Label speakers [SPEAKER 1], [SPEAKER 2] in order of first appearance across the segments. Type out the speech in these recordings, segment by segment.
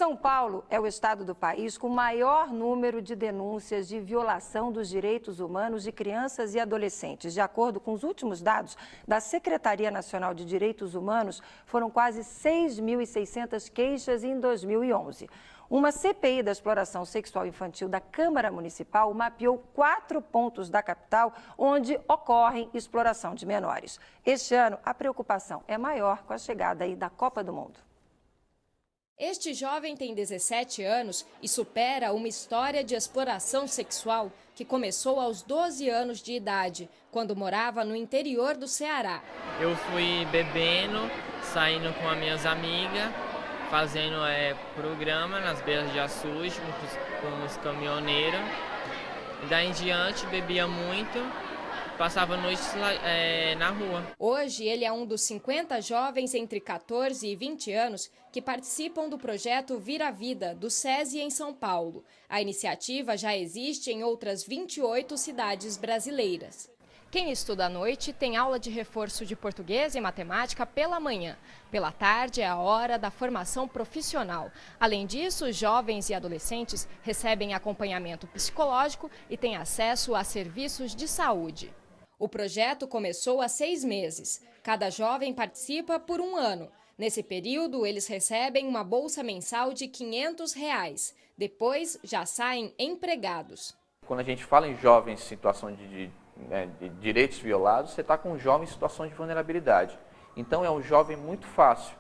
[SPEAKER 1] São Paulo é o estado do país com o maior número de denúncias de violação dos direitos humanos de crianças e adolescentes. De acordo com os últimos dados da Secretaria Nacional de Direitos Humanos, foram quase 6.600 queixas em 2011. Uma CPI da exploração sexual infantil da Câmara Municipal mapeou 4 pontos da capital onde ocorrem exploração de menores. Este ano, a preocupação é maior com a chegada aí da Copa do Mundo.
[SPEAKER 2] Este jovem tem 17 anos e supera uma história de exploração sexual que começou aos 12 anos de idade, quando morava no interior do Ceará.
[SPEAKER 3] Eu fui bebendo, saindo com as minhas amigas, fazendo programa nas beiras de açude com os caminhoneiros. Daí em diante, bebia muito. Passava noites na rua.
[SPEAKER 2] Hoje, ele é um dos 50 jovens entre 14 e 20 anos que participam do projeto Vira Vida, do SESI em São Paulo. A iniciativa já existe em outras 28 cidades brasileiras. Quem estuda à noite tem aula de reforço de português e matemática pela manhã. Pela tarde é a hora da formação profissional. Além disso, jovens e adolescentes recebem acompanhamento psicológico e têm acesso a serviços de saúde. O projeto começou há 6 meses. Cada jovem participa por 1 ano. Nesse período, eles recebem uma bolsa mensal de R$ 500. Depois, já saem empregados.
[SPEAKER 4] Quando a gente fala em jovens em situação de direitos violados, você está com um jovem em situação de vulnerabilidade. Então, é um jovem muito fácil,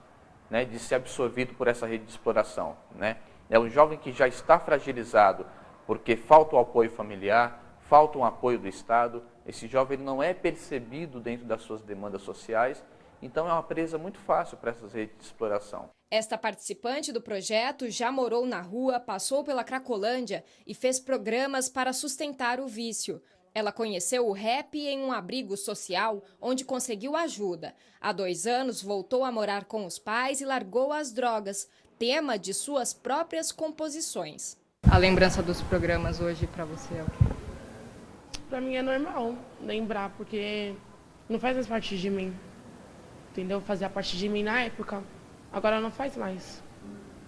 [SPEAKER 4] né, de ser absorvido por essa rede de exploração, né? É um jovem que já está fragilizado porque falta o apoio familiar, falta um apoio do Estado. Esse jovem não é percebido dentro das suas demandas sociais, então é uma presa muito fácil para essas redes de exploração.
[SPEAKER 2] Esta participante do projeto já morou na rua, passou pela Cracolândia e fez programas para sustentar o vício. Ela conheceu o rap em um abrigo social, onde conseguiu ajuda. Há 2 anos, voltou a morar com os pais e largou as drogas, tema de suas próprias composições. A lembrança dos programas hoje para você é o quê?
[SPEAKER 5] Pra mim é normal lembrar, porque não faz mais parte de mim, entendeu? Fazia parte de mim na época, agora não faz mais,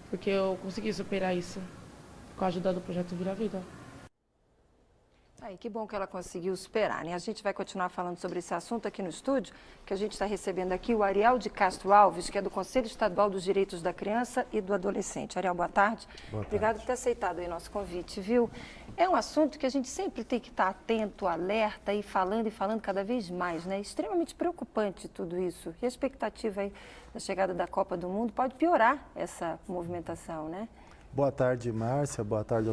[SPEAKER 5] porque eu consegui superar isso com a ajuda do projeto Vira Vida.
[SPEAKER 1] Aí, que bom que ela conseguiu superar, né? A gente vai continuar falando sobre esse assunto aqui no estúdio, que a gente está recebendo aqui o Ariel de Castro Alves, que é do Conselho Estadual dos Direitos da Criança e do Adolescente. Ariel, boa tarde.
[SPEAKER 6] Boa tarde.
[SPEAKER 1] Obrigado por ter aceitado aí nosso convite, viu? É um assunto que a gente sempre tem que estar atento, alerta e falando cada vez mais, né? Extremamente preocupante tudo isso. E a expectativa aí da chegada da Copa do Mundo pode piorar essa movimentação, né?
[SPEAKER 6] Boa tarde, Márcia. Boa tarde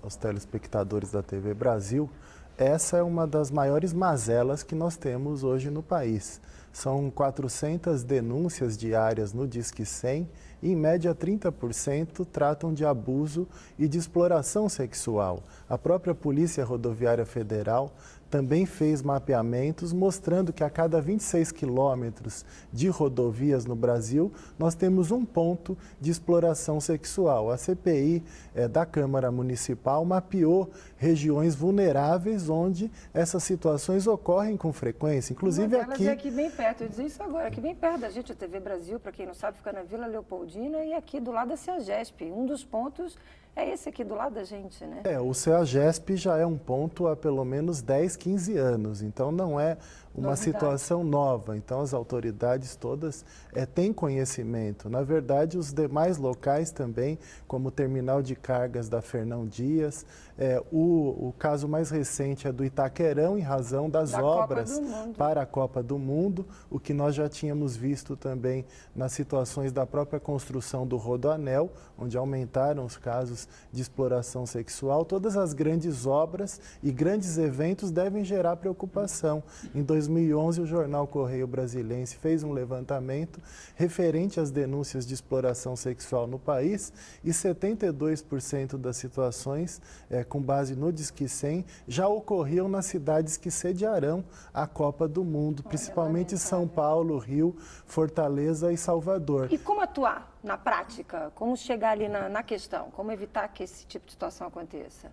[SPEAKER 6] aos telespectadores da TV Brasil. Essa é uma das maiores mazelas que nós temos hoje no país. São 400 denúncias diárias no Disque 100 e, em média, 30% tratam de abuso e de exploração sexual. A própria Polícia Rodoviária Federal também fez mapeamentos mostrando que a cada 26 quilômetros de rodovias no Brasil, nós temos um ponto de exploração sexual. A CPI da Câmara Municipal mapeou regiões vulneráveis onde essas situações ocorrem com frequência, inclusive
[SPEAKER 1] uma delas
[SPEAKER 6] aqui...
[SPEAKER 1] é aqui bem perto, eu disse isso agora, aqui bem perto da gente, a TV Brasil, para quem não sabe, fica na Vila Leopoldina e aqui do lado da CEAGESP. Um dos pontos é esse aqui do lado da gente, né?
[SPEAKER 6] O CEAGESP já é um ponto há pelo menos 10, 15 anos, então não é uma situação nova. Então as autoridades todas têm conhecimento. Na verdade, os demais locais também, como o terminal de cargas da Fernão Dias, o caso mais recente é do Itaquerão, em razão das obras para a Copa do Mundo, o que nós já tínhamos visto também nas situações da própria construção do Rodoanel, onde aumentaram os casos de exploração sexual. Todas as grandes obras e grandes eventos devem gerar preocupação. Em 2011, o jornal Correio Brasilense fez um levantamento referente às denúncias de exploração sexual no país e 72% das situações, com base no Disque 100, já ocorriam nas cidades que sediarão a Copa do Mundo, principalmente São Paulo, Rio, Fortaleza e Salvador.
[SPEAKER 1] E como atuar na prática? Como chegar ali na questão? Como evitar que esse tipo de situação aconteça?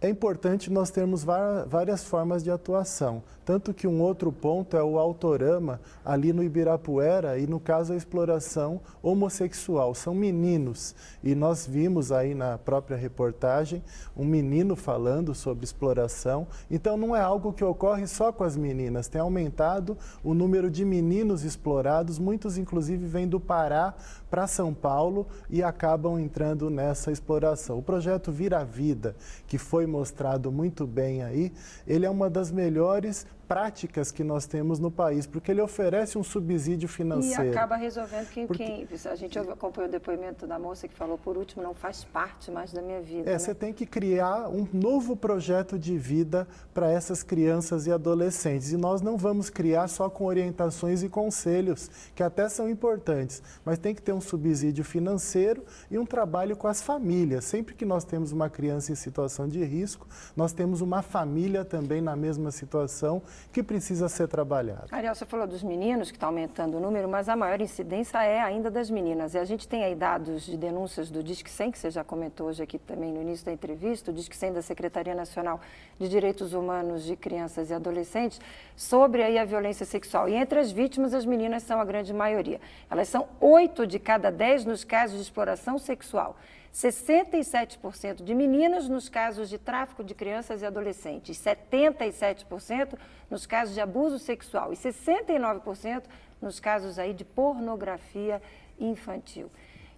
[SPEAKER 6] É importante nós termos várias formas de atuação, tanto que um outro ponto é o Autorama, ali no Ibirapuera, e no caso a exploração homossexual, são meninos, e nós vimos aí na própria reportagem um menino falando sobre exploração, então não é algo que ocorre só com as meninas, tem aumentado o número de meninos explorados, muitos inclusive vêm do Pará para São Paulo e acabam entrando nessa exploração. O projeto Vira Vida, que foi mostrado muito bem aí, ele é uma das melhores práticas que nós temos no país, porque ele oferece um subsídio financeiro.
[SPEAKER 1] E acaba resolvendo quem a gente acompanhou o depoimento da moça que falou, por último, não faz parte mais da minha vida.
[SPEAKER 6] Você tem que criar um novo projeto de vida para essas crianças e adolescentes. E nós não vamos criar só com orientações e conselhos, que até são importantes, mas tem que ter um subsídio financeiro e um trabalho com as famílias. Sempre que nós temos uma criança em situação de risco, nós temos uma família também na mesma situação que precisa ser trabalhado.
[SPEAKER 1] Ariel, você falou dos meninos, que está aumentando o número, mas a maior incidência é ainda das meninas. E a gente tem aí dados de denúncias do Disque 100, que você já comentou hoje aqui também no início da entrevista, o Disque 100 da Secretaria Nacional de Direitos Humanos de Crianças e Adolescentes, sobre aí a violência sexual. E entre as vítimas, as meninas são a grande maioria. Elas são 8 de cada 10 nos casos de exploração sexual. 67% de meninas nos casos de tráfico de crianças e adolescentes, 77% nos casos de abuso sexual e 69% nos casos aí de pornografia infantil.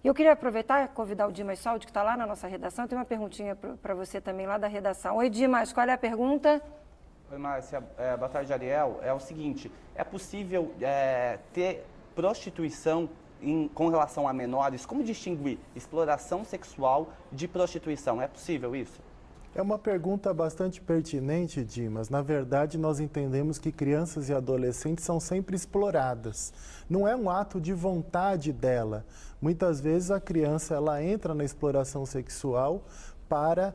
[SPEAKER 1] E eu queria aproveitar e convidar o Dimas Saldi, que está lá na nossa redação. Tem uma perguntinha para você também lá da redação. Oi, Dimas, qual é a pergunta?
[SPEAKER 7] Oi, Márcia. Boa tarde, Ariel. É o seguinte, é possível ter prostituição com relação a menores? Como distinguir exploração sexual de prostituição? É possível isso?
[SPEAKER 6] É uma pergunta bastante pertinente, Dimas. Na verdade, nós entendemos que crianças e adolescentes são sempre exploradas. Não é um ato de vontade dela. Muitas vezes a criança ela entra na exploração sexual para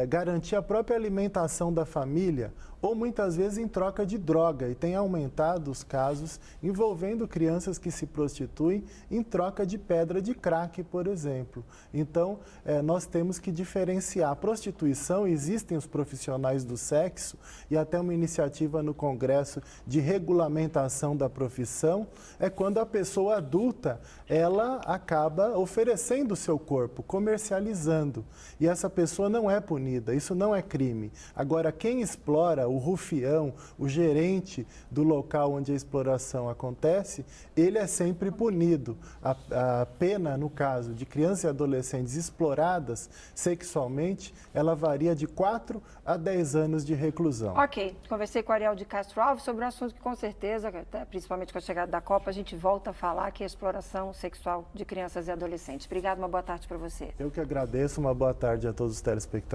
[SPEAKER 6] garantir a própria alimentação da família, ou muitas vezes em troca de droga, e tem aumentado os casos envolvendo crianças que se prostituem em troca de pedra de crack, por exemplo. Então, nós temos que diferenciar. A prostituição, existem os profissionais do sexo, e até uma iniciativa no Congresso de regulamentação da profissão, é quando a pessoa adulta, ela acaba oferecendo o seu corpo, comercializando, e essa pessoa não é punida, isso não é crime. Agora, quem explora, o rufião, o gerente do local onde a exploração acontece, ele é sempre punido. A pena, no caso de crianças e adolescentes exploradas sexualmente, ela varia de 4 a 10 anos de reclusão.
[SPEAKER 1] Ok, conversei com a Ariel de Castro Alves sobre um assunto que com certeza, principalmente com a chegada da Copa, a gente volta a falar, que é a exploração sexual de crianças e adolescentes. Obrigada, uma boa tarde para você.
[SPEAKER 6] Eu que agradeço, uma boa tarde a todos os telespectadores.